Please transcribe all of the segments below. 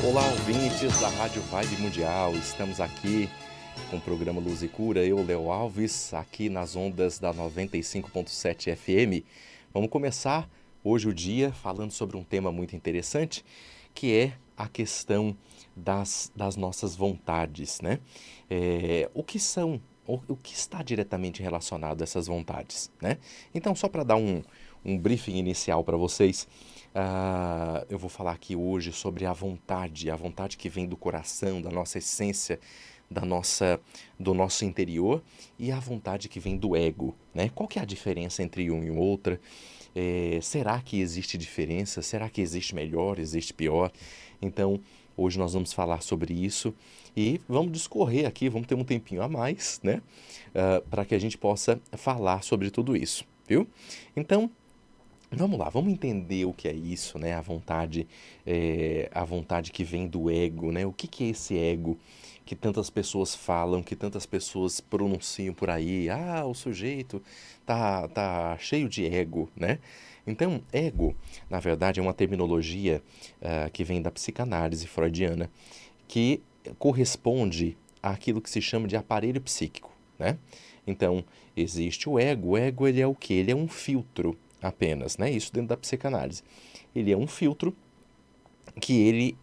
Olá, ouvintes da Rádio Vibe Mundial. Estamos aqui com o programa Luz e Cura. Eu, Léo Alves, aqui nas ondas da 95.7 FM. Vamos começar hoje o dia falando sobre um tema muito interessante, que é a questão das nossas vontades, né? O que são, o que está diretamente relacionado a essas vontades, né? Então, só para dar um briefing inicial para vocês, eu vou falar aqui hoje sobre a vontade que vem do coração, da nossa essência, do nosso interior, e a vontade que vem do ego, né? Qual que é a diferença entre um e outra? Será que existe diferença? Será que existe melhor, existe pior? Então, hoje nós vamos falar sobre isso e vamos discorrer aqui, vamos ter um tempinho a mais, né? Para que a gente possa falar sobre tudo isso, viu? Então, vamos lá, vamos entender o que é isso, né? A vontade que vem do ego, né? O que que é esse ego que tantas pessoas falam, que tantas pessoas pronunciam por aí? Ah, o sujeito tá cheio de ego, né? Então, ego, na verdade, é uma terminologia que vem da psicanálise freudiana, que corresponde àquilo que se chama de aparelho psíquico, né? Então, existe o ego ele é o quê? Ele é um filtro apenas, né? Isso dentro da psicanálise. Ele é um filtro que ele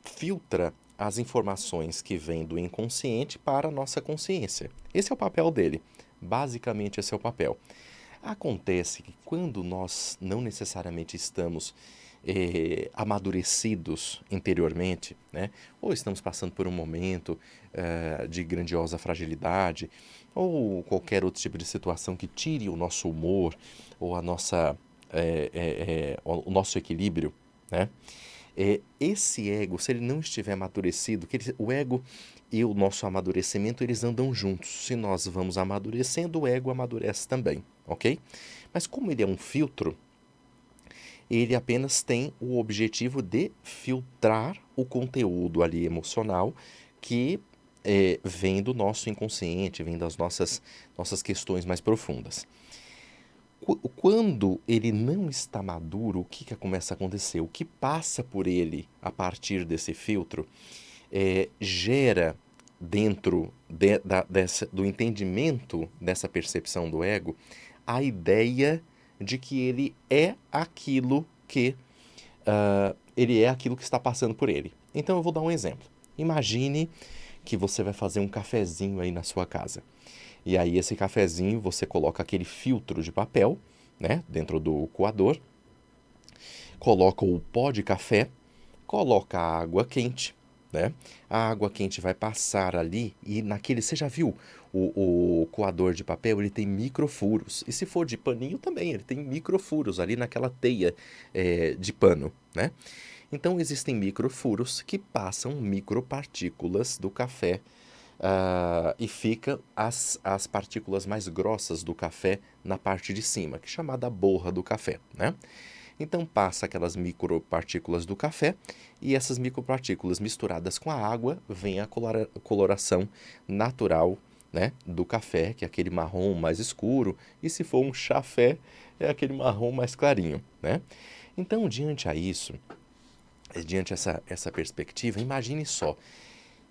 filtra as informações que vêm do inconsciente para a nossa consciência. Esse é o papel dele. Basicamente, esse é o papel. Acontece que quando nós não necessariamente estamos amadurecidos interiormente, né? Ou estamos passando por um momento de grandiosa fragilidade, ou qualquer outro tipo de situação que tire o nosso humor, ou o nosso equilíbrio, né? Esse ego, se ele não estiver amadurecido, o ego e o nosso amadurecimento, eles andam juntos. Se nós vamos amadurecendo, o ego amadurece também, ok? Mas como ele é um filtro, ele apenas tem o objetivo de filtrar o conteúdo ali emocional que vem do nosso inconsciente, vem das nossas questões mais profundas. Quando ele não está maduro, o que começa a acontecer? O que passa por ele a partir desse filtro gera dentro do entendimento dessa percepção do ego a ideia de que ele é aquilo que está passando por ele. Então eu vou dar um exemplo. Imagine que você vai fazer um cafezinho aí na sua casa. E aí esse cafezinho você coloca aquele filtro de papel, né, dentro do coador, coloca o pó de café, coloca a água quente, né? A água quente vai passar ali e naquele, você já viu o coador de papel, ele tem microfuros. E se for de paninho também, ele tem microfuros ali naquela teia de pano, né? Então existem microfuros que passam micropartículas do café e fica as partículas mais grossas do café na parte de cima, que é chamada borra do café, né? Então passa aquelas micropartículas do café e essas micropartículas misturadas com a água vem a coloração natural, né, do café, que é aquele marrom mais escuro, e se for um chafé, é aquele marrom mais clarinho, né? Então, diante essa perspectiva, imagine só,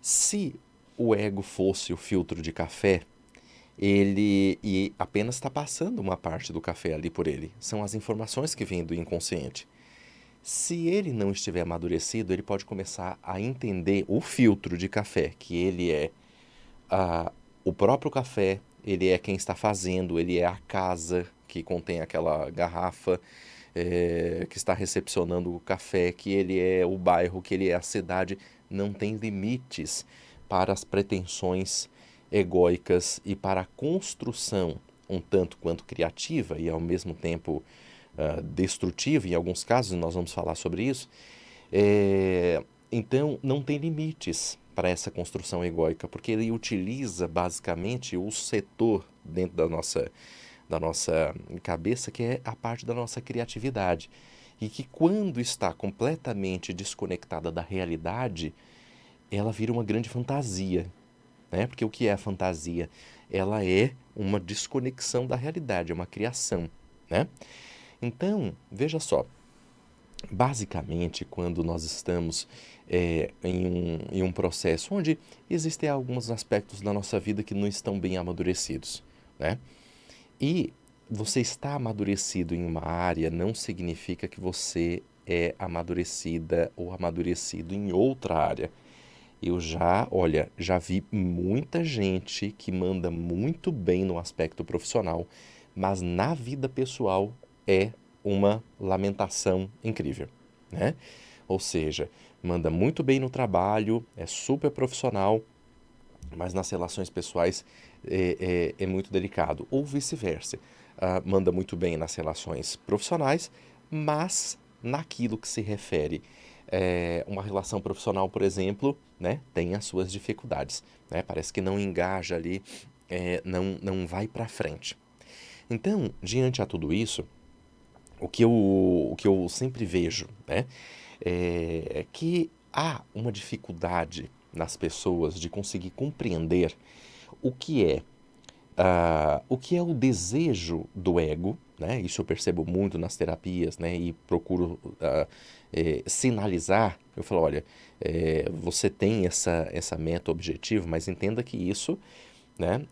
se o ego fosse o filtro de café, ele e apenas está passando uma parte do café ali por ele. São as informações que vêm do inconsciente. Se ele não estiver amadurecido, ele pode começar a entender o filtro de café, que ele é o próprio café, ele é quem está fazendo, ele é a casa que contém aquela garrafa que está recepcionando o café, que ele é o bairro, que ele é a cidade. Não tem limites para as pretensões egóicas e para a construção um tanto quanto criativa e ao mesmo tempo destrutiva, em alguns casos, nós vamos falar sobre isso. Então, não tem limites para essa construção egóica, porque ele utiliza basicamente o setor dentro da nossa cabeça, que é a parte da nossa criatividade. E que quando está completamente desconectada da realidade, ela vira uma grande fantasia, né? Porque o que é a fantasia? Ela é uma desconexão da realidade, é uma criação, né? Então, veja só, Basicamente, quando nós estamos em um processo onde existem alguns aspectos da nossa vida que não estão bem amadurecidos, né? E você está amadurecido em uma área não significa que você é amadurecida ou amadurecido em outra área. Olha, já vi muita gente que manda muito bem no aspecto profissional, mas na vida pessoal é uma lamentação incrível, né? Ou seja, manda muito bem no trabalho, é super profissional, mas nas relações pessoais é muito delicado. Ou vice-versa. Manda muito bem nas relações profissionais, mas naquilo que se refere uma relação profissional, por exemplo, né, tem as suas dificuldades. Né? Parece que não engaja ali, não vai para frente. Então, diante a tudo isso, o que eu sempre vejo, né, é que há uma dificuldade nas pessoas de conseguir compreender o que é o que é o desejo do ego, né? Isso eu percebo muito nas terapias, né? E procuro sinalizar. Eu falo, olha, você tem essa meta objetivo, mas entenda que isso, né?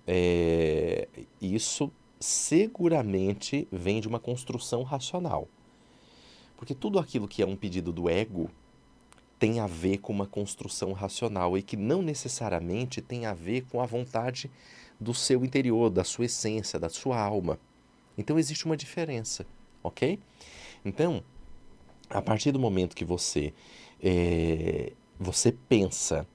Isso seguramente vem de uma construção racional. Porque tudo aquilo que é um pedido do ego tem a ver com uma construção racional e que não necessariamente tem a ver com a vontade do seu interior, da sua essência, da sua alma. Então existe uma diferença, ok? Então, a partir do momento que você pensa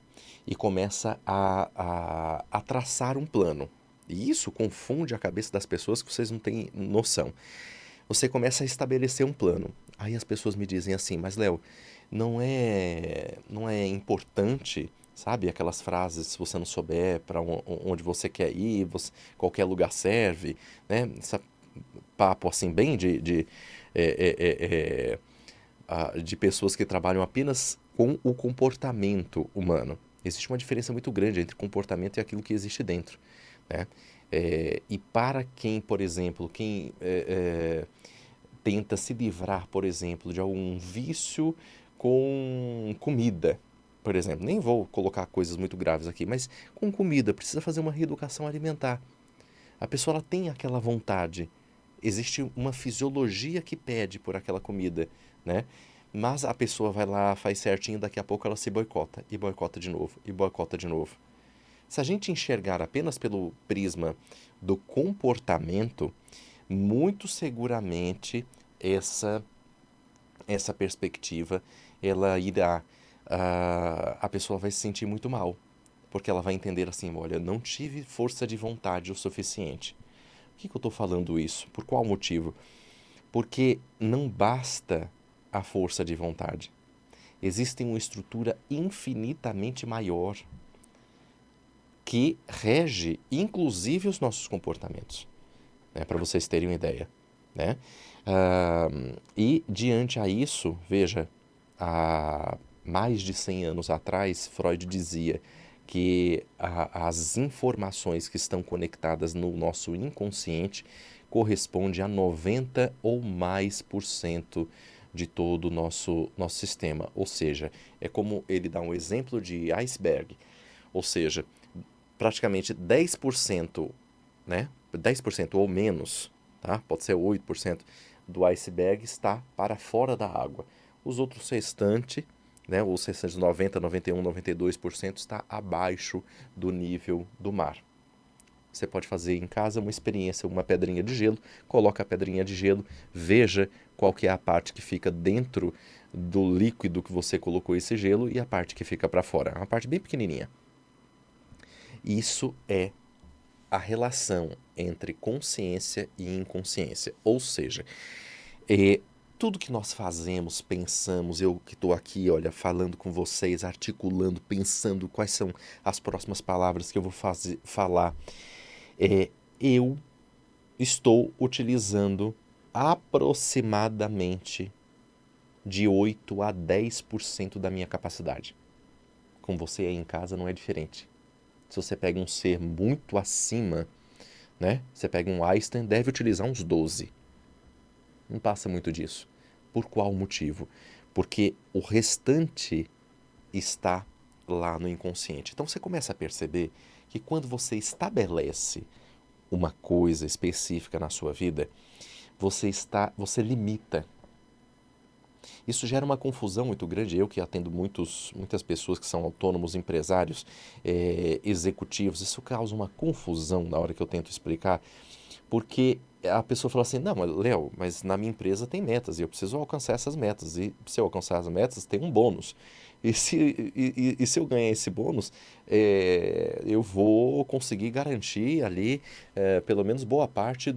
e começa a traçar um plano, e isso confunde a cabeça das pessoas que vocês não têm noção. Você começa a estabelecer um plano. Aí as pessoas me dizem assim, mas Léo, não é importante, sabe? Aquelas frases, se você não souber para onde você quer ir, qualquer lugar serve, né? Esse papo assim bem é, é, é, de pessoas que trabalham apenas com o comportamento humano. Existe uma diferença muito grande entre comportamento e aquilo que existe dentro, né? E para quem, por exemplo, tenta se livrar, por exemplo, de algum vício com comida, por exemplo, nem vou colocar coisas muito graves aqui, mas com comida, precisa fazer uma reeducação alimentar. A pessoa ela tem aquela vontade, existe uma fisiologia que pede por aquela comida, né? Mas a pessoa vai lá, faz certinho, daqui a pouco ela se boicota, e boicota de novo, e boicota de novo. Se a gente enxergar apenas pelo prisma do comportamento, muito seguramente essa perspectiva ela irá a pessoa vai se sentir muito mal, porque ela vai entender assim, olha, não tive força de vontade o suficiente. Por que eu estou falando isso? Por qual motivo? Porque não basta a força de vontade. Existe uma estrutura infinitamente maior que rege, inclusive, os nossos comportamentos, né? Para vocês terem uma ideia, né? E diante a isso, veja, há mais de 100 anos atrás, Freud dizia que as informações que estão conectadas no nosso inconsciente corresponde a 90 ou mais por cento de todo o nosso sistema. Ou seja, é como ele dá um exemplo de iceberg. Ou seja, praticamente 10%, né? 10% ou menos, tá? Pode ser 8% do iceberg está para fora da água. Os outros restantes, né, os restantes 90, 91, 92% está abaixo do nível do mar. Você pode fazer em casa uma experiência, uma pedrinha de gelo, coloca a pedrinha de gelo, veja qual que é a parte que fica dentro do líquido que você colocou esse gelo e a parte que fica para fora. É uma parte bem pequenininha. Isso é a relação entre consciência e inconsciência. Ou seja, tudo que nós fazemos, pensamos, eu que estou aqui, olha, falando com vocês, articulando, pensando quais são as próximas palavras que eu vou falar, eu estou utilizando aproximadamente de 8 a 10% da minha capacidade. Com você aí em casa não é diferente. Se você pega um ser muito acima, né? Você pega um Einstein, deve utilizar uns 12. Não passa muito disso. Por qual motivo? Porque o restante está lá no inconsciente. Então você começa a perceber que quando você estabelece uma coisa específica na sua vida, você limita. Isso gera uma confusão muito grande. Eu que atendo muitas pessoas que são autônomos, empresários, executivos, isso causa uma confusão na hora que eu tento explicar, porque a pessoa fala assim, não, mas Léo, mas na minha empresa tem metas e eu preciso alcançar essas metas. E se eu alcançar as metas, tem um bônus. E se eu ganhar esse bônus, eu vou conseguir garantir ali pelo menos boa parte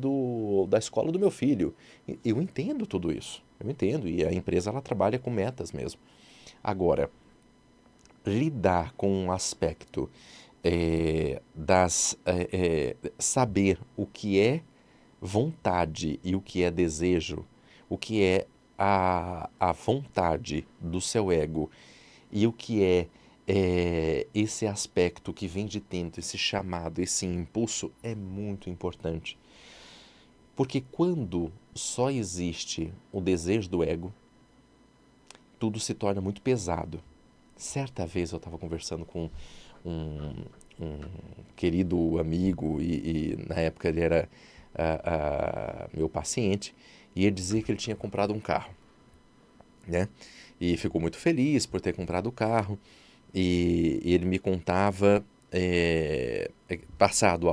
da escola do meu filho. Eu entendo tudo isso. Eu entendo. E a empresa ela trabalha com metas mesmo. Agora, lidar com um aspecto saber o que é vontade e o que é desejo, o que é a vontade do seu ego e o que esse aspecto que vem de dentro, esse chamado, esse impulso, é muito importante. Porque quando só existe o desejo do ego, tudo se torna muito pesado. Certa vez eu estava conversando com um, um querido amigo e na época ele era meu paciente e ele dizia que ele tinha comprado um carro, né? E ficou muito feliz por ter comprado o carro e ele me contava, passado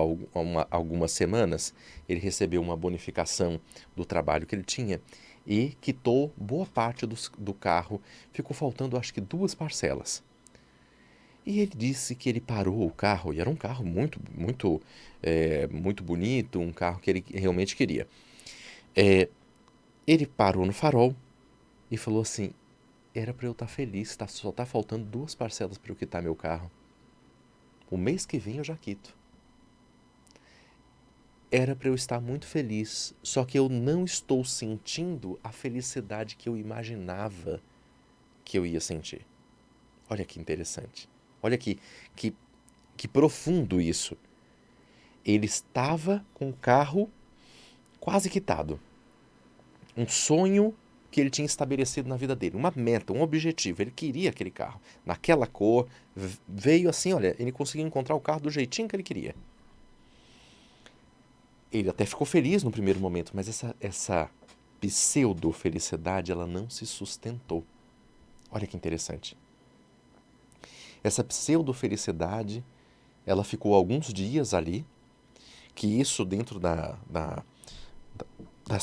algumas semanas, ele recebeu uma bonificação do trabalho que ele tinha e quitou boa parte do carro, ficou faltando acho que 2 parcelas. E ele disse que ele parou o carro, e era um carro muito bonito, um carro que ele realmente queria. Ele parou no farol e falou assim: era para eu estar feliz, só tá faltando 2 parcelas para eu quitar meu carro. O mês que vem eu já quito. Era para eu estar muito feliz, só que eu não estou sentindo a felicidade que eu imaginava que eu ia sentir. Olha que interessante. Olha que, que profundo isso. Ele estava com o carro quase quitado. Um sonho que ele tinha estabelecido na vida dele, uma meta, um objetivo. Ele queria aquele carro, naquela cor. Veio assim, olha, ele conseguiu encontrar o carro do jeitinho que ele queria. Ele até ficou feliz no primeiro momento, mas essa pseudo-felicidade, ela não se sustentou. Olha que interessante. Essa pseudo-felicidade, ela ficou alguns dias ali, que isso dentro das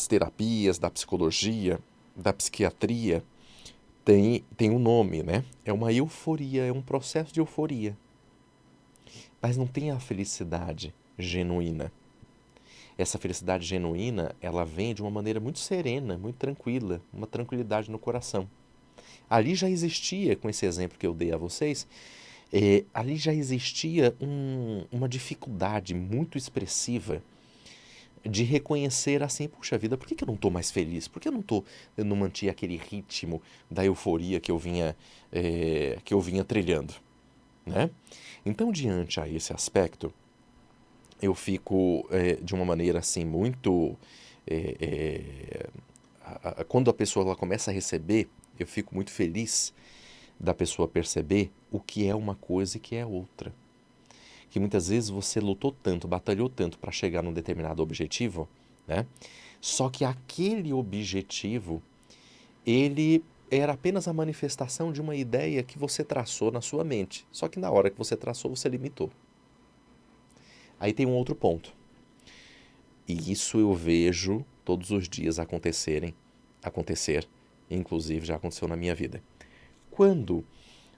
terapias, da psicologia, da psiquiatria, tem um nome, né? É uma euforia, é um processo de euforia. Mas não tem a felicidade genuína. Essa felicidade genuína, ela vem de uma maneira muito serena, muito tranquila, uma tranquilidade no coração. Ali já existia, com esse exemplo que eu dei a vocês, ali já existia uma dificuldade muito expressiva de reconhecer assim, puxa vida, por que eu não estou mais feliz? Por que eu não mantinha aquele ritmo da euforia que eu vinha trilhando, né? Então, diante a esse aspecto, eu fico de uma maneira assim muito quando a pessoa ela começa a receber, eu fico muito feliz da pessoa perceber o que é uma coisa e que é outra. Que muitas vezes você lutou tanto, batalhou tanto para chegar num determinado objetivo, né? Só que aquele objetivo, ele era apenas a manifestação de uma ideia que você traçou na sua mente. Só que na hora que você traçou, você limitou. Aí tem um outro ponto. E isso eu vejo todos os dias acontecer, inclusive já aconteceu na minha vida. Quando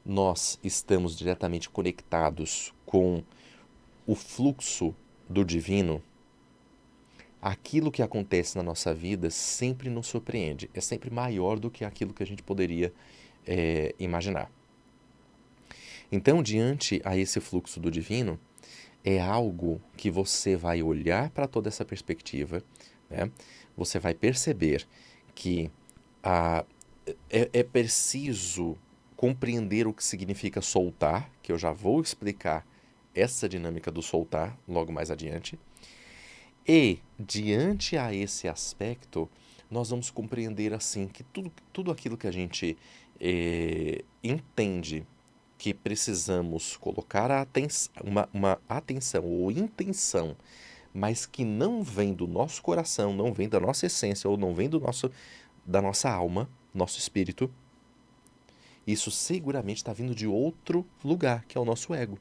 nós estamos diretamente conectados com o fluxo do divino, aquilo que acontece na nossa vida sempre nos surpreende. É sempre maior do que aquilo que a gente poderia imaginar. Então, diante a esse fluxo do divino, é algo que você vai olhar para toda essa perspectiva, né? Você vai perceber que é preciso compreender o que significa soltar, que eu já vou explicar essa dinâmica do soltar logo mais adiante. E, diante a esse aspecto, nós vamos compreender assim que tudo aquilo que a gente entende que precisamos colocar uma atenção ou intenção, mas que não vem do nosso coração, não vem da nossa essência ou não vem da nossa alma, nosso espírito, isso seguramente está vindo de outro lugar, que é o nosso ego.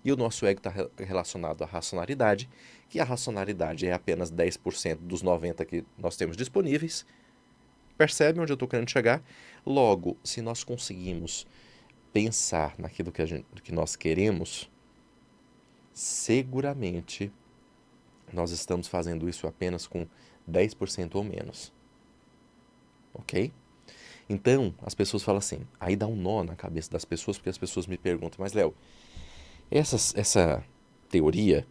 E o nosso ego está relacionado à racionalidade, que a racionalidade é apenas 10% dos 90% que nós temos disponíveis. Percebe onde eu estou querendo chegar? Logo, se nós conseguimos pensar naquilo que nós queremos, seguramente nós estamos fazendo isso apenas com 10% ou menos. Ok? Então, as pessoas falam assim, aí dá um nó na cabeça das pessoas, porque as pessoas me perguntam, mas Léo, essa teoria,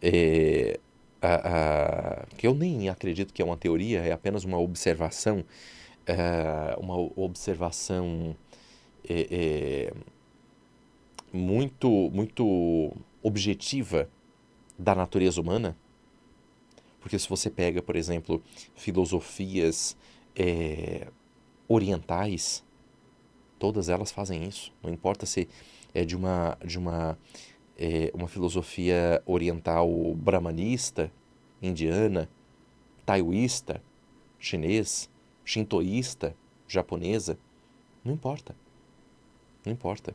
é, que eu nem acredito que é uma teoria, é apenas uma observação é, muito objetiva da natureza humana, porque se você pega, por exemplo, filosofias orientais, todas elas fazem isso. Não importa se é uma filosofia oriental brahmanista, indiana, taoísta, chinês, shintoísta, japonesa, não importa, não importa.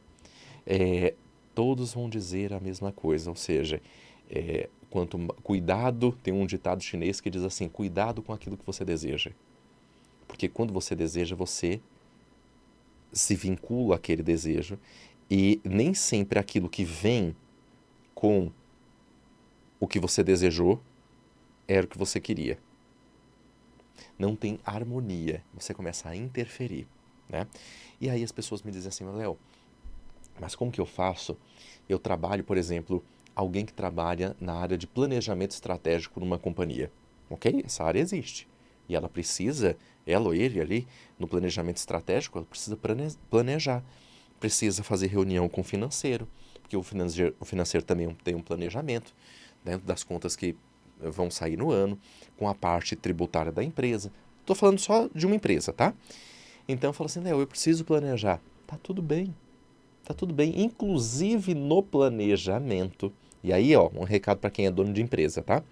Todos vão dizer a mesma coisa, ou seja, cuidado, tem um ditado chinês que diz assim, cuidado com aquilo que você deseja. Porque quando você deseja, você se vincula àquele desejo e nem sempre aquilo que vem com o que você desejou era o que você queria. Não tem harmonia, você começa a interferir, né? E aí as pessoas me dizem assim, Léo, mas como que eu faço? Eu trabalho, por exemplo, alguém que trabalha na área de planejamento estratégico numa companhia, ok? Essa área existe. E ela ou ele ali, no planejamento estratégico, ela precisa planejar. Precisa fazer reunião com o financeiro, porque o financeiro também tem um planejamento, né, das contas que vão sair no ano, com a parte tributária da empresa. Estou falando só de uma empresa, tá? Então eu falo assim, Léo, eu preciso planejar. Tá tudo bem. Tá tudo bem. Inclusive no planejamento. E aí, ó, um recado para quem é dono de empresa, tá?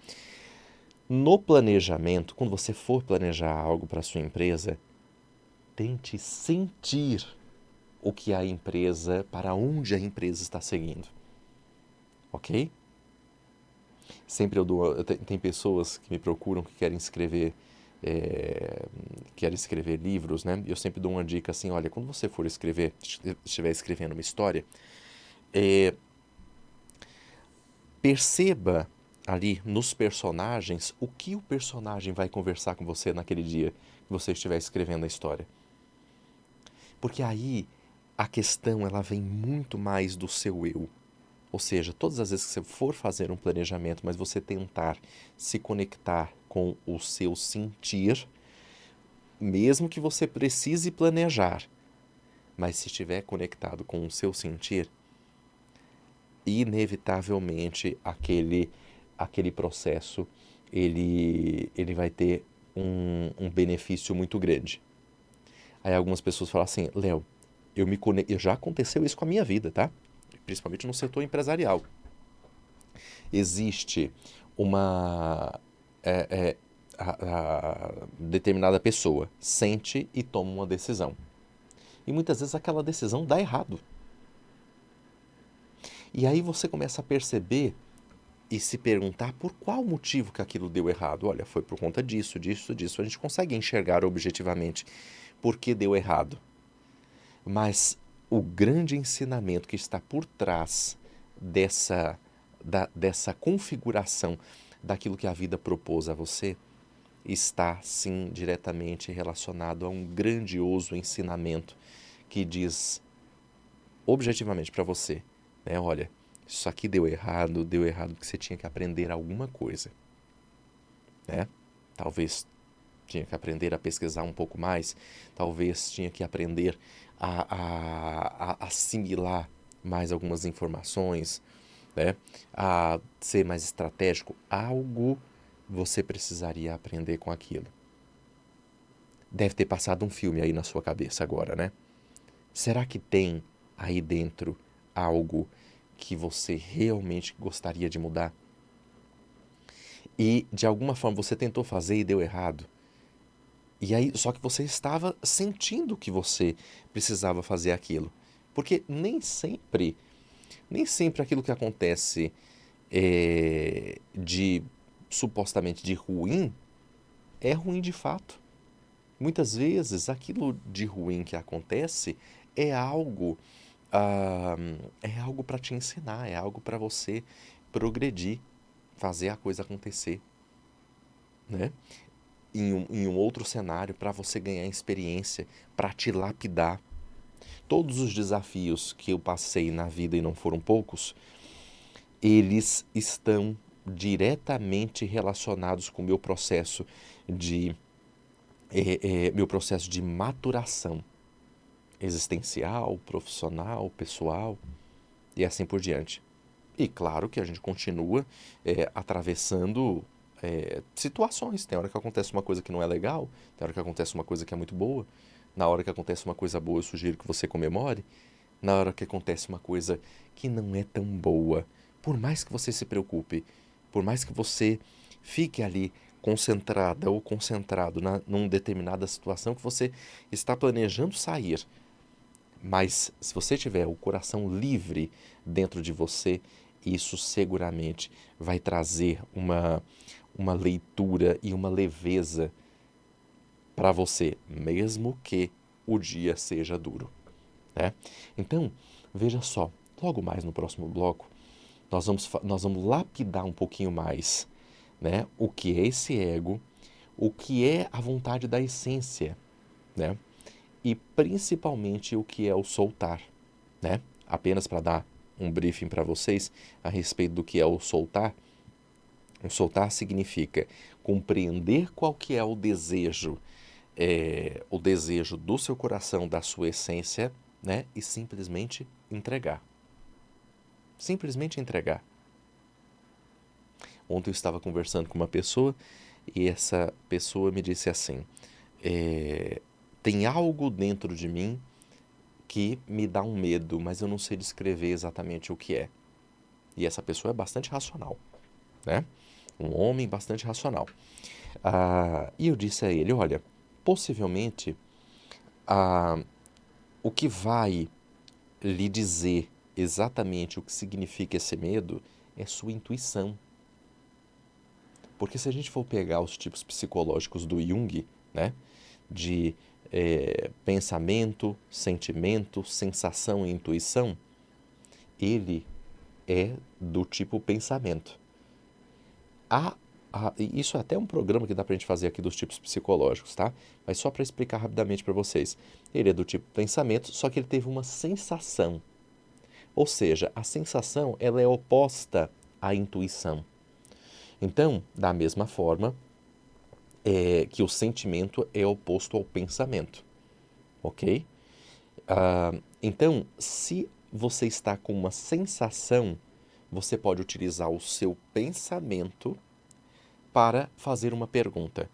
No planejamento, quando você for planejar algo para sua empresa, tente sentir o que a empresa, para onde a empresa está seguindo. Ok? Sempre tem pessoas que me procuram que querem escrever livros, né? E eu sempre dou uma dica assim, olha, quando você for estiver escrevendo uma história, perceba ali nos personagens o que o personagem vai conversar com você naquele dia que você estiver escrevendo a história. Porque aí a questão ela vem muito mais do seu eu. Ou seja, todas as vezes que você for fazer um planejamento, mas você tentar se conectar com o seu sentir, mesmo que você precise planejar, mas se estiver conectado com o seu sentir, inevitavelmente aquele processo ele vai ter um benefício muito grande. Aí algumas pessoas falam assim, Léo, já aconteceu isso com a minha vida, tá? Principalmente no setor empresarial. Existe uma a determinada pessoa sente e toma uma decisão. E muitas vezes aquela decisão dá errado. E aí você começa a perceber e se perguntar por qual motivo que aquilo deu errado. Olha, foi por conta disso, disso, disso. A gente consegue enxergar objetivamente por que deu errado. Mas o grande ensinamento que está por trás dessa configuração daquilo que a vida propôs a você está, sim, diretamente relacionado a um grandioso ensinamento que diz objetivamente para você, né? Olha, isso aqui deu errado porque você tinha que aprender alguma coisa, né? Talvez tinha que aprender a pesquisar um pouco mais, talvez tinha que aprender a assimilar mais algumas informações, né? A ser mais estratégico. Algo você precisaria aprender com aquilo. Deve ter passado um filme aí na sua cabeça agora, né? Será que tem aí dentro algo que você realmente gostaria de mudar? E de alguma forma você tentou fazer e deu errado. E aí, só que você estava sentindo que você precisava fazer aquilo. Porque nem sempre aquilo que acontece de supostamente de ruim é ruim de fato. Muitas vezes aquilo de ruim que acontece é algo ah, é algo para te ensinar, é algo para você progredir, fazer a coisa acontecer, né? Em um outro cenário para você ganhar experiência, para te lapidar. Todos os desafios que eu passei na vida, e não foram poucos, eles estão diretamente relacionados com o de meu processo de maturação existencial, profissional, pessoal e assim por diante. E claro que a gente continua atravessando situações. Tem hora que acontece uma coisa que não é legal, tem hora que acontece uma coisa que é muito boa. Na hora que acontece uma coisa boa, eu sugiro que você comemore. Na hora que acontece uma coisa que não é tão boa, por mais que você se preocupe, por mais que você fique ali concentrada ou concentrado numa determinada situação que você está planejando sair, mas se você tiver o coração livre dentro de você, isso seguramente vai trazer uma leitura e uma leveza para você, mesmo que o dia seja duro, né? Então, veja só, logo mais no próximo bloco, nós vamos lapidar um pouquinho mais, né? O que é esse ego, o que é a vontade da essência, né? E principalmente o que é o soltar, né? Apenas para dar um briefing para vocês a respeito do que é o soltar. O soltar significa compreender qual que é o desejo do seu coração, da sua essência, né? E simplesmente entregar. Simplesmente entregar. Ontem eu estava conversando com uma pessoa e essa pessoa me disse assim: tem algo dentro de mim que me dá um medo, mas eu não sei descrever exatamente o que é. E essa pessoa é bastante racional, né? Um homem bastante racional. E eu disse a ele: olha, possivelmente o que vai lhe dizer exatamente o que significa esse medo é sua intuição. Porque se a gente for pegar os tipos psicológicos do Jung, né, de pensamento, sentimento, sensação e intuição, ele é do tipo pensamento. Isso é até um programa que dá pra gente fazer aqui dos tipos psicológicos, tá? Mas só para explicar rapidamente para vocês. Ele é do tipo pensamento, só que ele teve uma sensação. Ou seja, a sensação ela é oposta à intuição. Então, da mesma forma que o sentimento é oposto ao pensamento, ok? Então, se você está com uma sensação, você pode utilizar o seu pensamento para fazer uma pergunta.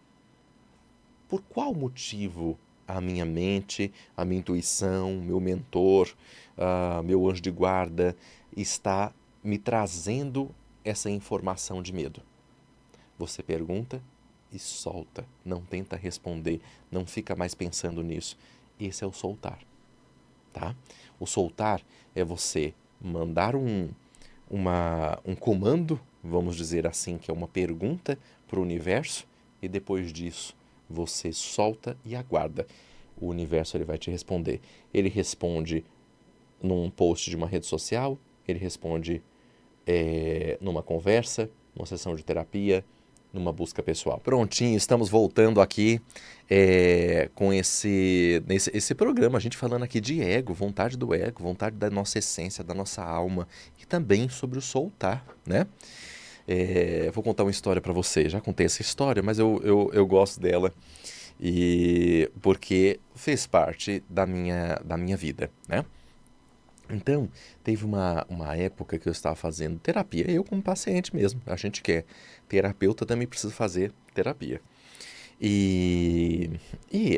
Por qual motivo a minha mente, a minha intuição, meu mentor, meu anjo de guarda está me trazendo essa informação de medo? Você pergunta e solta, não tenta responder, não fica mais pensando nisso. Esse é o soltar, tá? O soltar é você mandar um comando, vamos dizer assim, que é uma pergunta para o universo, e depois disso você solta e aguarda. O universo ele vai te responder. Ele responde num post de uma rede social, ele responde numa conversa, numa sessão de terapia, numa busca pessoal. Prontinho, estamos voltando aqui com esse programa, a gente falando aqui de ego, vontade da nossa essência, da nossa alma, e também sobre o soltar, né? Vou contar uma história para você. Já contei essa história, mas eu gosto dela e porque fez parte da minha vida, né? Então, teve uma época que eu estava fazendo terapia, eu como paciente mesmo, a gente que é terapeuta também precisa fazer terapia. E,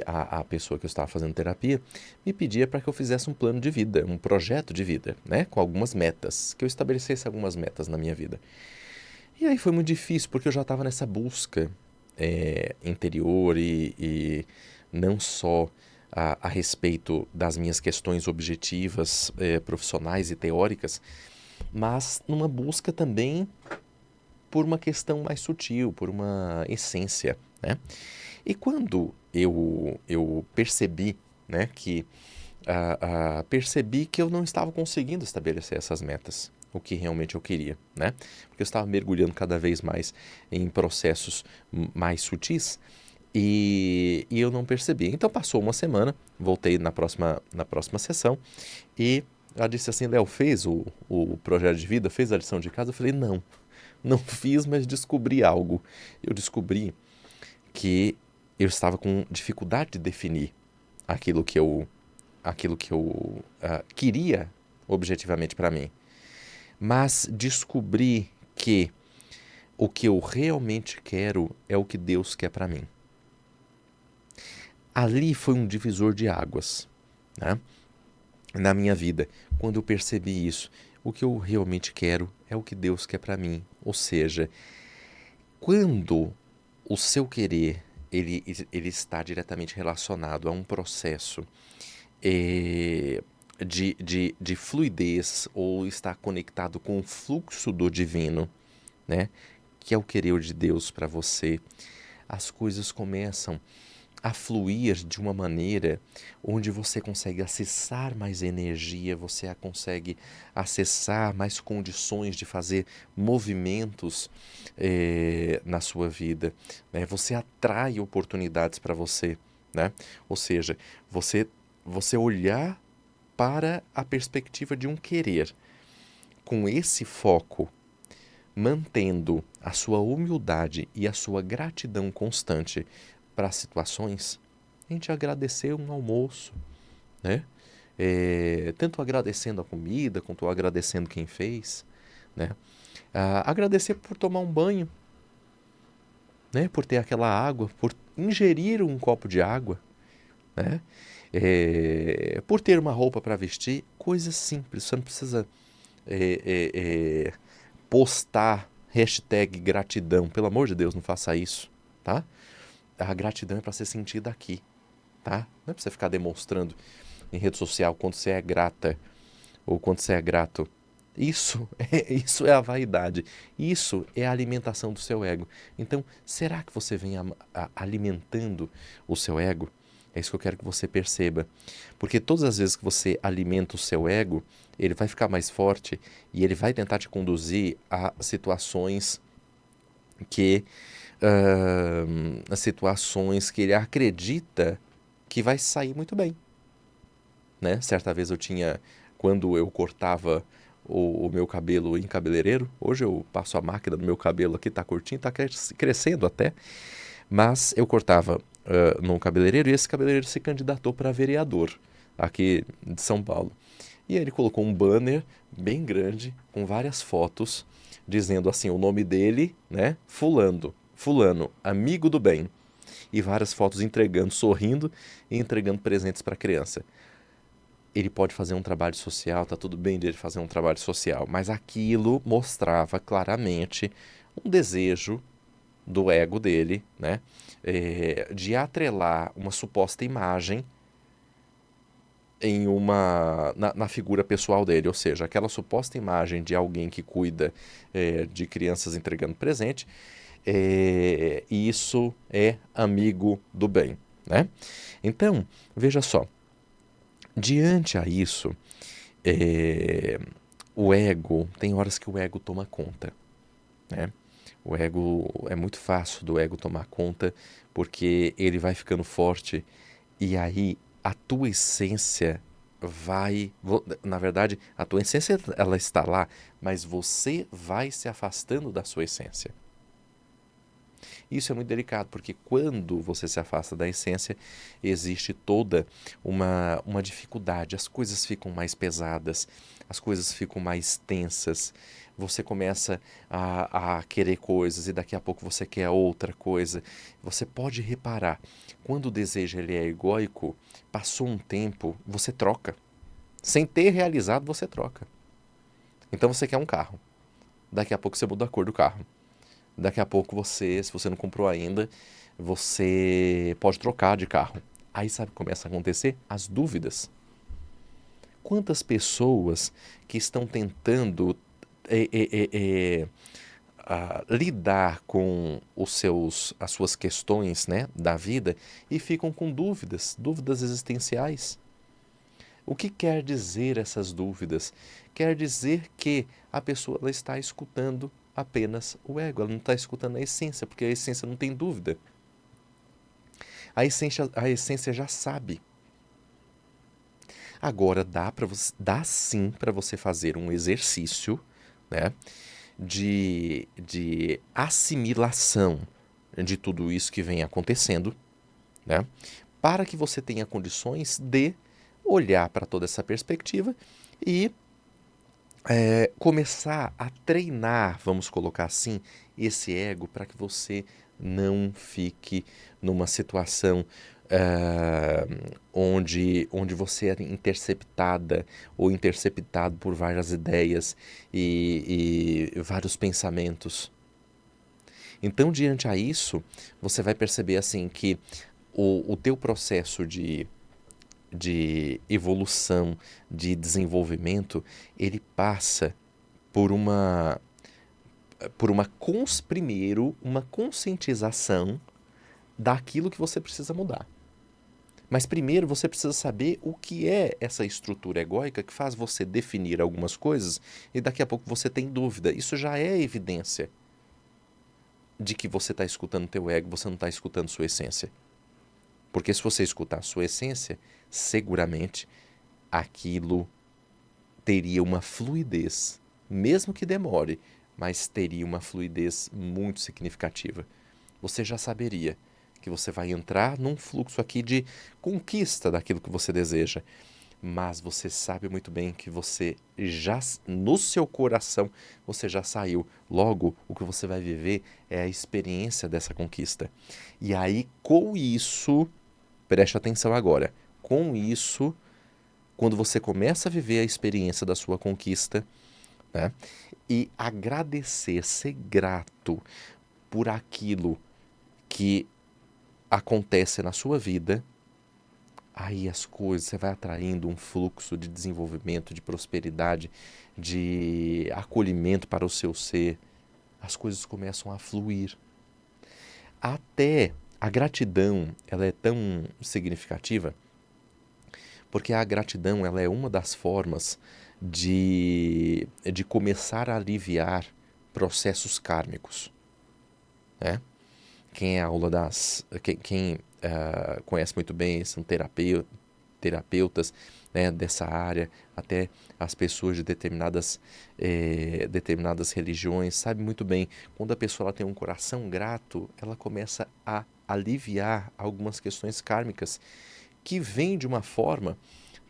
a pessoa que eu estava fazendo terapia me pedia para que eu fizesse um plano de vida, um projeto de vida, né? Com algumas metas, que eu estabelecesse algumas metas na minha vida. E aí foi muito difícil, porque eu já estava nessa busca interior e não só a respeito das minhas questões objetivas, profissionais e teóricas, mas numa busca também por uma questão mais sutil, por uma essência, né? E quando eu percebi, né, que percebi que eu não estava conseguindo estabelecer essas metas, o que realmente eu queria, né? Porque eu estava mergulhando cada vez mais em processos mais sutis e eu não percebi. Então passou uma semana, voltei na próxima sessão e ela disse assim, Léo, fez o projeto de vida, fez a lição de casa? Eu falei, não, não fiz, mas descobri algo. Eu descobri que eu estava com dificuldade de definir aquilo que eu queria objetivamente para mim. Mas descobri que o que eu realmente quero é o que Deus quer para mim. Ali foi um divisor de águas, né? Na minha vida, quando eu percebi isso. O que eu realmente quero é o que Deus quer para mim. Ou seja, quando o seu querer ele está diretamente relacionado a um processo de fluidez ou está conectado com o fluxo do divino, né? Que é o querer de Deus para você, as coisas começam a fluir de uma maneira onde você consegue acessar mais energia, você consegue acessar mais condições de fazer movimentos na sua vida, né? Você atrai oportunidades para você, né? Ou seja, você olhar para a perspectiva de um querer com esse foco, mantendo a sua humildade e a sua gratidão constante para as situações, a gente agradecer um almoço, né? Tanto agradecendo a comida, quanto agradecendo quem fez, né? Agradecer por tomar um banho, né? Por ter aquela água, por ingerir um copo de água, né? Por ter uma roupa para vestir, coisas simples, você não precisa é, é, é, postar hashtag gratidão, pelo amor de Deus, não faça isso, tá? A gratidão é para ser sentida aqui, tá? Não é para você ficar demonstrando em rede social quanto você é grata ou quanto você é grato. Isso é a vaidade. Isso é a alimentação do seu ego. Então, será que você vem alimentando o seu ego? É isso que eu quero que você perceba. Porque todas as vezes que você alimenta o seu ego, ele vai ficar mais forte e ele vai tentar te conduzir a situações que situações que ele acredita que vai sair muito bem, né? Certa vez quando eu cortava o meu cabelo em cabeleireiro, hoje eu passo a máquina do meu cabelo aqui, tá curtinho, tá crescendo até, mas eu cortava num cabeleireiro e esse cabeleireiro se candidatou para vereador aqui de São Paulo. E aí ele colocou um banner bem grande com várias fotos dizendo assim o nome dele, né? Fulano, amigo do bem. E várias fotos entregando, sorrindo e entregando presentes para a criança. Ele pode fazer um trabalho social, tá tudo bem dele fazer um trabalho social, mas aquilo mostrava claramente um desejo do ego dele, né? De atrelar uma suposta imagem na figura pessoal dele, ou seja, aquela suposta imagem de alguém que cuida de crianças entregando presente, isso é amigo do bem, né? Então, veja só, diante a isso, o ego, tem horas que o ego toma conta, né? O ego, é muito fácil do ego tomar conta, porque ele vai ficando forte e aí a tua essência na verdade, a tua essência ela está lá, mas você vai se afastando da sua essência. Isso é muito delicado, porque quando você se afasta da essência, existe toda uma dificuldade, as coisas ficam mais pesadas, as coisas ficam mais tensas, você começa a querer coisas e daqui a pouco você quer outra coisa. Você pode reparar, quando o desejo ele é egóico, passou um tempo, você troca. Sem ter realizado, você troca. Então você quer um carro. Daqui a pouco você muda a cor do carro. Daqui a pouco você, se você não comprou ainda, você pode trocar de carro. Aí sabe o que começa a acontecer? As dúvidas. Quantas pessoas que estão tentando lidar com as suas questões, né, da vida e ficam com dúvidas, dúvidas existenciais. O que quer dizer essas dúvidas? Quer dizer que a pessoa ela está escutando apenas o ego, ela não está escutando a essência, porque a essência não tem dúvida. A essência já sabe. Agora dá sim para você fazer um exercício, né, de assimilação de tudo isso que vem acontecendo, né, para que você tenha condições de olhar para toda essa perspectiva e começar a treinar, vamos colocar assim, esse ego para que você não fique numa situação onde você é interceptada ou interceptado por várias ideias e vários pensamentos. Então, diante a isso, você vai perceber assim que o teu processo de evolução, de desenvolvimento, ele passa por primeiro, uma conscientização daquilo que você precisa mudar. Mas primeiro você precisa saber o que é essa estrutura egóica que faz você definir algumas coisas e daqui a pouco você tem dúvida. Isso já é evidência de que você está escutando teu ego, você não está escutando sua essência. Porque se você escutar a sua essência, seguramente aquilo teria uma fluidez, mesmo que demore, mas teria uma fluidez muito significativa. Você já saberia que você vai entrar num fluxo aqui de conquista daquilo que você deseja, mas você sabe muito bem que você já, no seu coração, você já saiu. Logo, o que você vai viver é a experiência dessa conquista. E aí, com isso, preste atenção agora, com isso, quando você começa a viver a experiência da sua conquista, né, e agradecer, ser grato por aquilo que acontece na sua vida, aí as coisas, você vai atraindo um fluxo de desenvolvimento, de prosperidade, de acolhimento para o seu ser. As coisas começam a fluir. Até a gratidão, ela é tão significativa, porque a gratidão, ela é uma das formas de começar a aliviar processos kármicos, né? Quem é aula quem conhece muito bem, são terapeutas, né, dessa área, até as pessoas de determinadas religiões, sabe muito bem, quando a pessoa ela tem um coração grato, ela começa a aliviar algumas questões kármicas que vêm de uma forma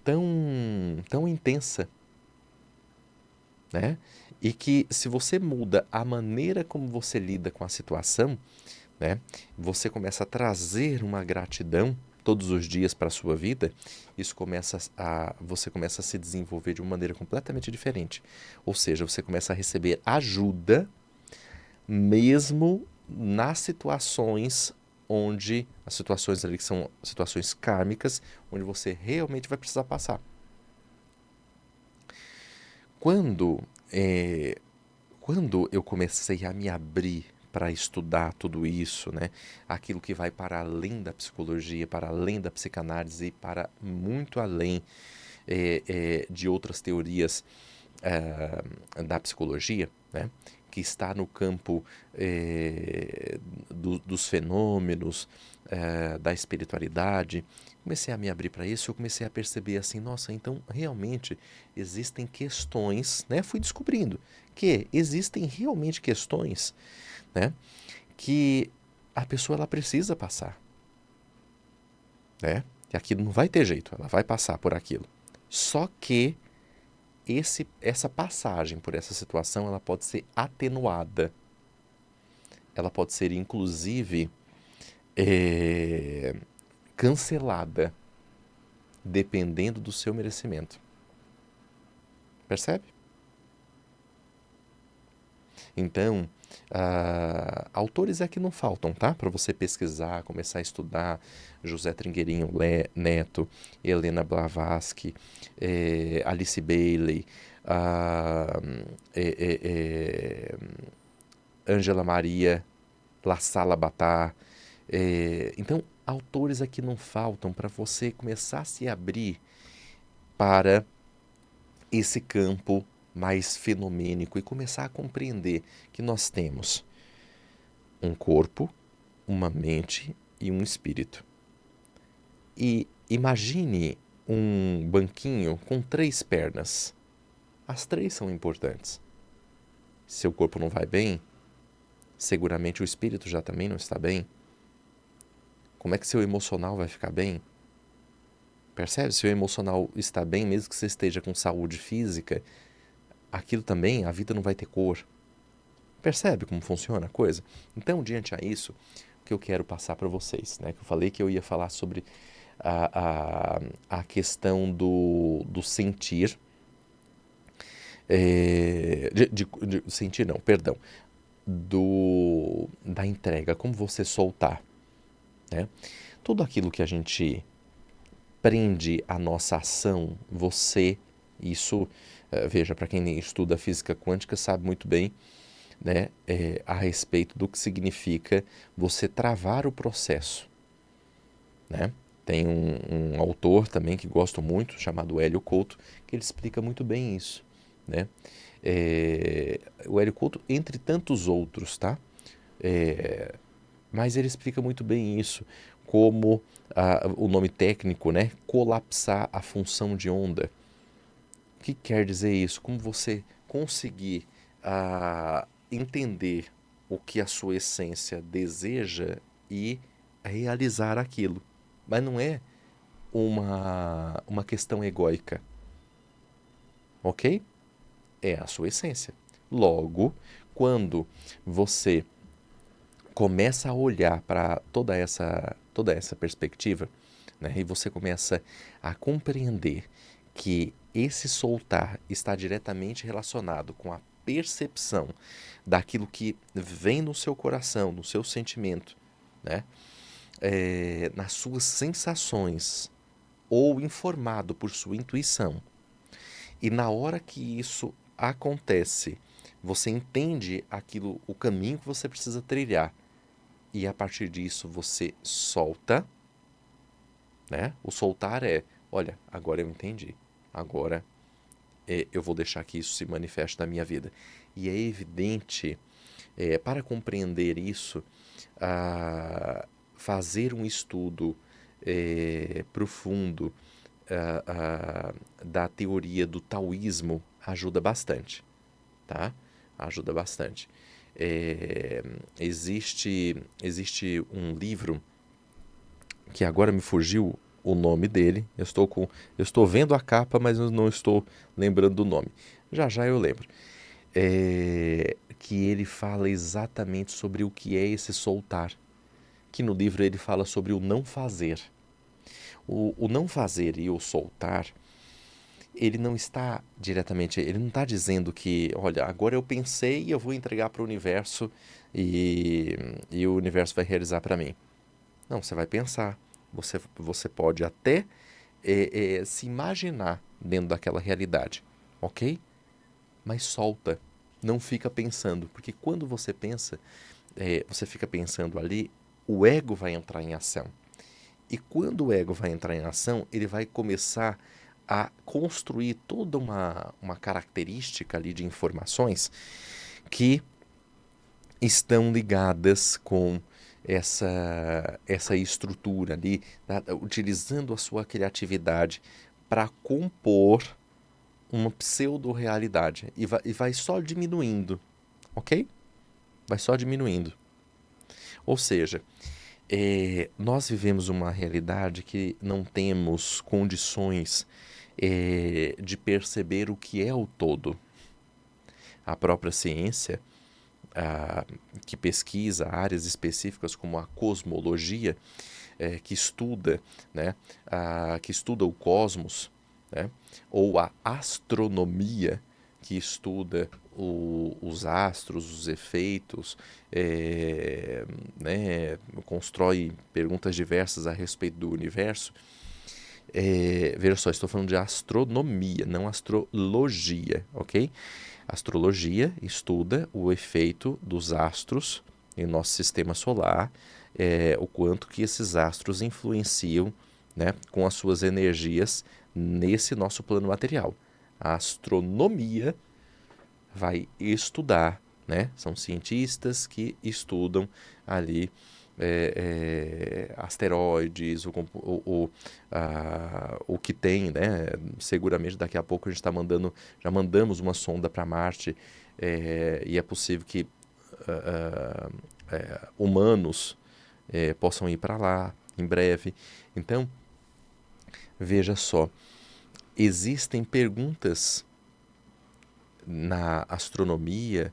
tão intensa, né? E que se você muda a maneira como você lida com a situação, né? Você começa a trazer uma gratidão todos os dias para a sua vida, você começa a se desenvolver de uma maneira completamente diferente. Ou seja, você começa a receber ajuda mesmo nas situações as situações ali que são situações kármicas, onde você realmente vai precisar passar. Quando eu comecei a me abrir para estudar tudo isso, né? Aquilo que vai para além da psicologia, para além da psicanálise e para muito além de outras teorias da psicologia, né? Que está no campo dos fenômenos, da espiritualidade. Comecei a me abrir para isso, eu comecei a perceber assim, nossa, então realmente existem questões, né? Fui descobrindo que existem realmente questões, né, que a pessoa ela precisa passar, né? E aquilo não vai ter jeito, ela vai passar por aquilo. Só que essa passagem por essa situação, ela pode ser atenuada. Ela pode ser, inclusive, cancelada, dependendo do seu merecimento. Percebe? Então, autores aqui não faltam, tá? Para você pesquisar, começar a estudar. José Trigueirinho Neto, Helena Blavatsky, Alice Bailey, Ângela Maria, La Sala Batà. Então, autores aqui não faltam para você começar a se abrir para esse campo mais fenomênico e começar a compreender que nós temos um corpo, uma mente e um espírito. E imagine um banquinho com 3 pernas. As 3 são importantes. Se o corpo não vai bem, seguramente o espírito já também não está bem. Como é que seu emocional vai ficar bem? Percebe? Se o emocional está bem, mesmo que você esteja com saúde física, aquilo também, a vida não vai ter cor. Percebe como funciona a coisa? Então, diante a isso, o que eu quero passar para vocês, né? Que eu falei que eu ia falar sobre a questão do sentir. Sentir não, perdão. Da entrega, como você soltar. Né? Tudo aquilo que a gente prende a nossa ação, isso, veja, para quem estuda física quântica sabe muito bem, né, a respeito do que significa você travar o processo. Né? Tem um autor também que gosto muito, chamado Hélio Couto, que ele explica muito bem isso. Né? O Hélio Couto, entre tantos outros, tá? Mas ele explica muito bem isso, como o nome técnico, né? Colapsar a função de onda. O que quer dizer isso? Como você conseguir entender o que a sua essência deseja e realizar aquilo. Mas não é uma questão egóica. Ok? É a sua essência. Logo, quando você começa a olhar para toda essa perspectiva, né, e você começa a compreender que esse soltar está diretamente relacionado com a percepção daquilo que vem no seu coração, no seu sentimento, né, nas suas sensações, ou informado por sua intuição. E na hora que isso acontece, você entende o caminho que você precisa trilhar. E a partir disso você solta, né? O soltar olha, agora eu entendi. Agora eu vou deixar que isso se manifeste na minha vida. E é evidente, para compreender isso, fazer um estudo profundo da teoria do taoísmo ajuda bastante, tá? Ajuda bastante. Existe um livro que agora me fugiu o nome dele. Eu estou vendo a capa, mas eu não estou lembrando do nome. Já já eu lembro. Que ele fala exatamente sobre o que é esse soltar. Que no livro ele fala sobre o não fazer. O não fazer e o soltar, ele não está diretamente, ele não está dizendo que, olha, agora eu pensei e eu vou entregar para o universo e o universo vai realizar para mim. Não, você vai pensar, você pode até se imaginar dentro daquela realidade, ok? Mas solta, não fica pensando, porque quando você pensa, você fica pensando ali, o ego vai entrar em ação. E quando o ego vai entrar em ação, ele vai começar a construir toda uma característica ali de informações que estão ligadas com essa estrutura ali, utilizando a sua criatividade para compor uma pseudo-realidade. E vai só diminuindo, ok? Vai só diminuindo. Ou seja, nós vivemos uma realidade que não temos condições de perceber o que é o todo. A própria ciência, que pesquisa áreas específicas como a cosmologia, que estuda, né, que estuda o cosmos, né, ou a astronomia, que estuda os astros, os efeitos, né, constrói perguntas diversas a respeito do universo. Veja só, estou falando de astronomia, não astrologia, ok? Astrologia estuda o efeito dos astros em nosso sistema solar, o quanto que esses astros influenciam, né, com as suas energias nesse nosso plano material. A astronomia vai estudar, né? São cientistas que estudam ali asteroides, o que tem, né? Seguramente daqui a pouco a gente já mandamos uma sonda para Marte, e é possível que humanos possam ir para lá em breve. Então, veja só, existem perguntas na astronomia,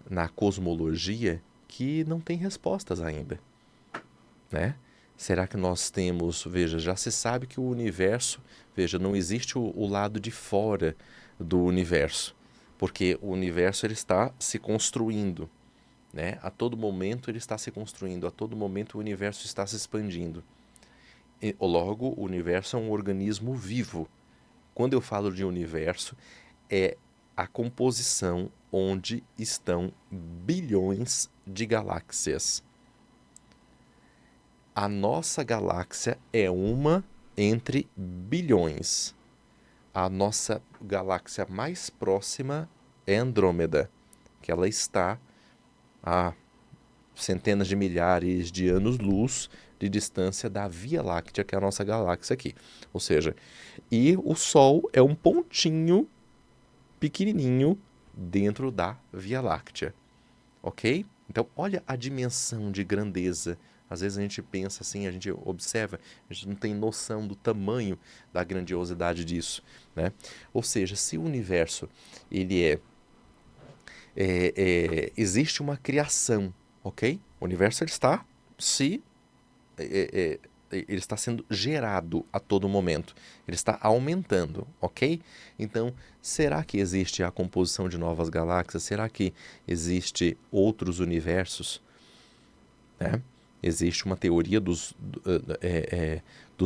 na cosmologia, que não tem respostas ainda, né? Será que nós temos, veja, já se sabe que o universo, veja, não existe o lado de fora do universo, porque o universo ele está se construindo, né? A todo momento ele está se construindo, a todo momento o universo está se expandindo. Logo, o universo é um organismo vivo. Quando eu falo de universo, é a composição onde estão bilhões de galáxias. A nossa galáxia é uma entre bilhões. A nossa galáxia mais próxima é Andrômeda, que ela está a centenas de milhares de anos-luz de distância da Via Láctea, que é a nossa galáxia aqui. Ou seja, e o Sol é um pontinho pequenininho dentro da Via Láctea, ok? Então, olha a dimensão de grandeza. Às vezes a gente pensa assim, a gente observa, a gente não tem noção do tamanho da grandiosidade disso, né? Ou seja, se o universo ele existe uma criação, ok? O universo ele está se ele está sendo gerado a todo momento. Ele está aumentando, ok? Então, será que existe a composição de novas galáxias? Será que existe outros universos? Né? Existe uma teoria dos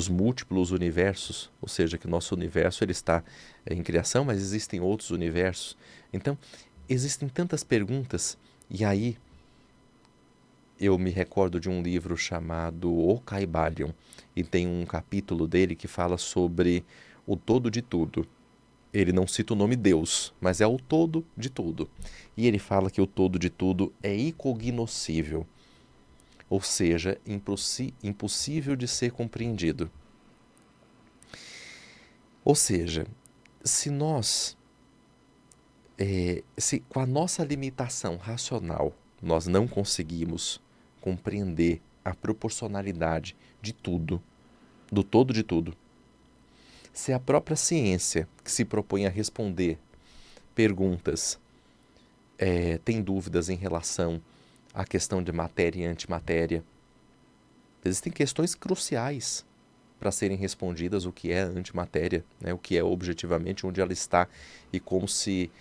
múltiplos universos, ou seja, que nosso universo ele está em criação, mas existem outros universos. Então, existem tantas perguntas, e aí eu me recordo de um livro chamado O Caibalion, e tem um capítulo dele que fala sobre o todo de tudo. Ele não cita o nome Deus, mas é o todo de tudo. E ele fala que o todo de tudo é incognoscível, ou seja, impossível de ser compreendido. Ou seja, se nós, se com a nossa limitação racional, nós não conseguimos compreender a proporcionalidade de tudo, do todo de tudo, se a própria ciência, que se propõe a responder perguntas, tem dúvidas em relação à questão de matéria e antimatéria, existem questões cruciais para serem respondidas: o que é antimatéria, né? O que é objetivamente, onde ela está e como se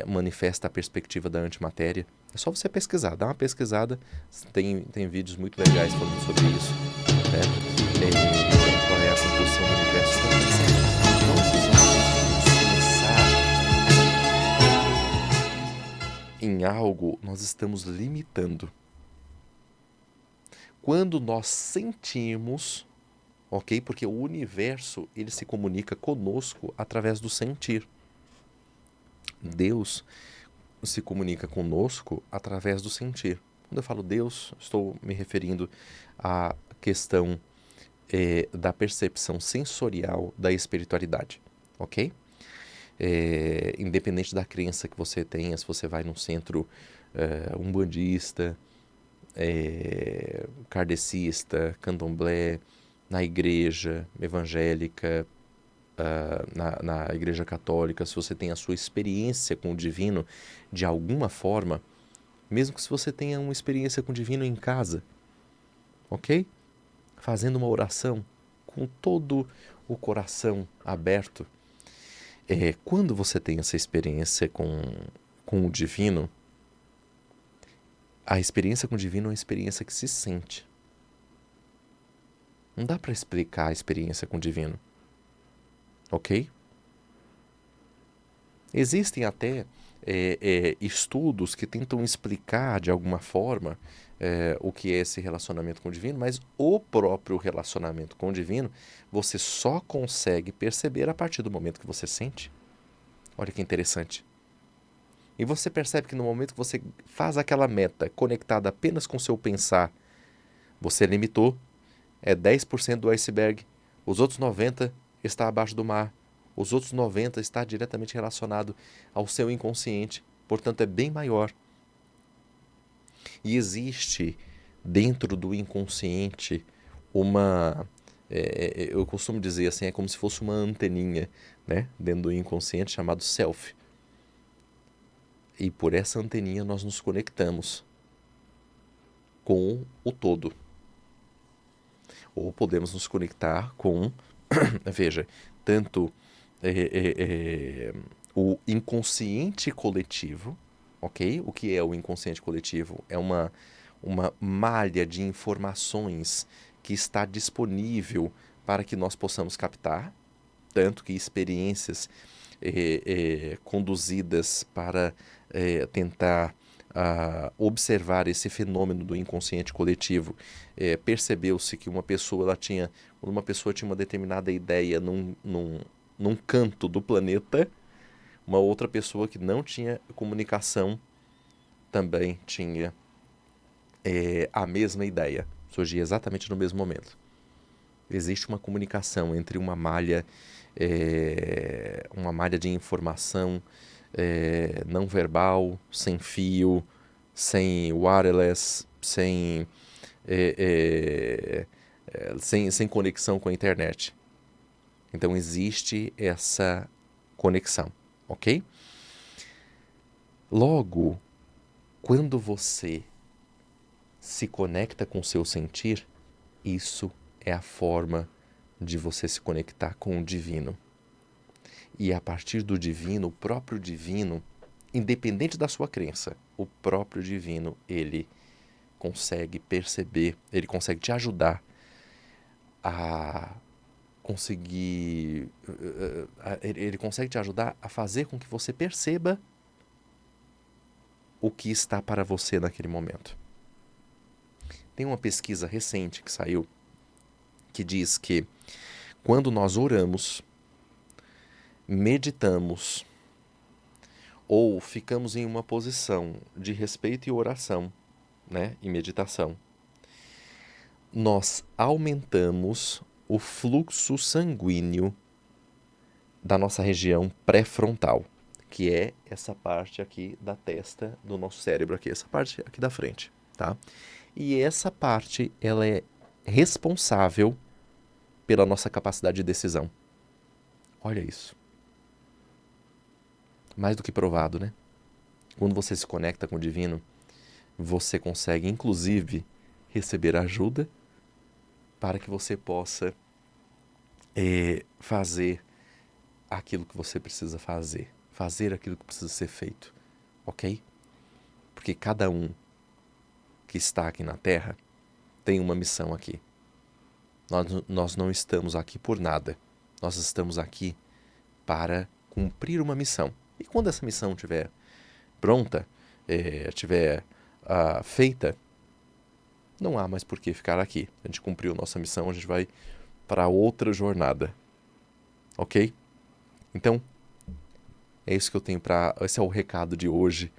manifesta a perspectiva da antimatéria. É só você pesquisar, dá uma pesquisada, tem vídeos muito legais falando sobre isso, né? Qual é a composição do universo. Então, pensar em algo, nós estamos limitando. Quando nós sentimos, ok? Porque o universo ele se comunica conosco através do sentir. Deus se comunica conosco através do sentir. Quando eu falo Deus, estou me referindo à questão da percepção sensorial da espiritualidade, ok? Independente da crença que você tenha, se você vai num centro umbandista, kardecista, candomblé, na igreja evangélica, na Igreja Católica, se você tem a sua experiência com o divino de alguma forma, mesmo que se você tenha uma experiência com o divino em casa, ok? Fazendo uma oração com todo o coração aberto. Quando você tem essa experiência com o divino, a experiência com o divino é uma experiência que se sente. Não dá para explicar a experiência com o divino, ok? Existem até estudos que tentam explicar de alguma forma o que é esse relacionamento com o divino, mas o próprio relacionamento com o divino você só consegue perceber a partir do momento que você sente. Olha que interessante. E você percebe que no momento que você faz aquela meta conectada apenas com o seu pensar, você limitou, é 10% do iceberg, os outros 90% está abaixo do mar, os outros 90% está diretamente relacionado ao seu inconsciente, portanto é bem maior. E existe dentro do inconsciente eu costumo dizer assim, é como se fosse uma anteninha, né, dentro do inconsciente chamado self. E por essa anteninha nós nos conectamos com o todo. Ou podemos nos conectar com, veja, tanto o inconsciente coletivo, ok? O que é o inconsciente coletivo? É uma malha de informações que está disponível para que nós possamos captar, tanto que experiências conduzidas para tentar observar esse fenômeno do inconsciente coletivo, percebeu-se que quando uma pessoa tinha uma determinada ideia num canto do planeta, uma outra pessoa que não tinha comunicação também tinha a mesma ideia, surgia exatamente no mesmo momento. Existe uma comunicação entre uma malha de informação não verbal, sem fio, sem wireless, sem conexão com a internet. Então existe essa conexão, ok? Logo, quando você se conecta com o seu sentir, isso é a forma de você se conectar com o divino. E a partir do divino, o próprio divino, independente da sua crença, o próprio divino, ele consegue perceber, ele consegue te ajudar a conseguir... Ele consegue te ajudar a fazer com que você perceba o que está para você naquele momento. Tem uma pesquisa recente que saiu que diz que quando nós oramos, meditamos ou ficamos em uma posição de respeito e oração, né, e meditação, nós aumentamos o fluxo sanguíneo da nossa região pré-frontal, que é essa parte aqui da testa do nosso cérebro aqui, essa parte aqui da frente, tá? E essa parte, ela é responsável pela nossa capacidade de decisão. Olha isso. Mais do que provado, né? Quando você se conecta com o divino, você consegue, inclusive, receber ajuda para que você possa fazer aquilo que você precisa fazer aquilo que precisa ser feito, ok? Porque cada um que está aqui na Terra tem uma missão aqui. Nós não estamos aqui por nada. Nós estamos aqui para cumprir uma missão. E quando essa missão estiver pronta, estiver feita, não há mais por que ficar aqui. A gente cumpriu nossa missão, a gente vai para outra jornada. Ok? Então, é isso que eu tenho esse é o recado de hoje.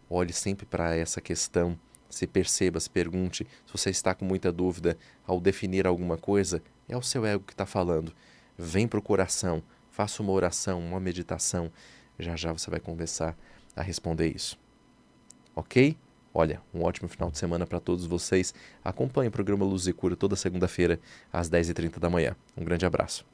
Olhe sempre para essa questão. Se perceba, se pergunte. Se você está com muita dúvida ao definir alguma coisa, é o seu ego que está falando. Vem para o coração, faça uma oração, uma meditação. Já já você vai começar a responder isso. Ok? Olha, um ótimo final de semana para todos vocês. Acompanhe o programa Luz e Cura toda segunda-feira, às 10h30 da manhã. Um grande abraço.